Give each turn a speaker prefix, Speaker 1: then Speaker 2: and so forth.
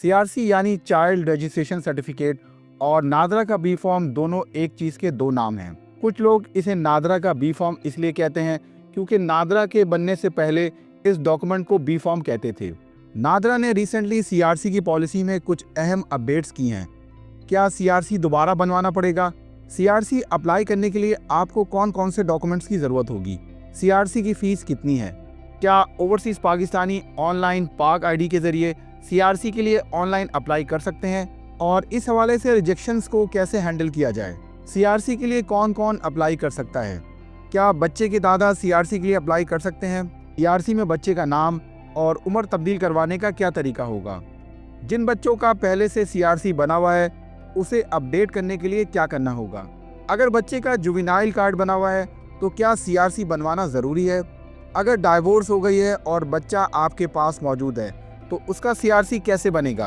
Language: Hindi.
Speaker 1: सीआरसी यानी चाइल्ड रजिस्ट्रेशन सर्टिफिकेट और नादरा का बी फॉर्म दोनों एक चीज के दो नाम हैं। कुछ लोग इसे नादरा का बी फॉर्म इसलिए कहते हैं क्योंकि नादरा के बनने से पहले इस डॉक्यूमेंट को बी फॉर्म कहते थे। नादरा ने रिसेंटली सीआरसी की पॉलिसी में कुछ अहम अपडेट्स की हैं। क्या सीआरसी दोबारा बनवाना पड़ेगा? सीआरसी अप्लाई करने के लिए आपको कौन कौन से डॉक्यूमेंट्स की ज़रूरत होगी? सीआरसी की फ़ीस कितनी है? क्या ओवरसीज़ पाकिस्तानी ऑनलाइन पाक आईडी के ज़रिए सीआरसी के लिए ऑनलाइन अप्लाई कर सकते हैं? और इस हवाले से रिजेक्शंस को कैसे हैंडल किया जाए? सीआरसी के लिए कौन कौन अप्लाई कर सकता है? क्या बच्चे के दादा सीआरसी के लिए अप्लाई कर सकते हैं? सीआरसी में बच्चे का नाम और उम्र तब्दील करवाने का क्या तरीका होगा? जिन बच्चों का पहले से सीआरसी बना हुआ है उसे अपडेट करने के लिए क्या करना होगा? अगर बच्चे का जुवेनाइल कार्ड बना हुआ है तो क्या सीआरसी बनवाना ज़रूरी है? अगर डाइवोर्स हो गई है और बच्चा आपके पास मौजूद है तो उसका सीआरसी कैसे बनेगा?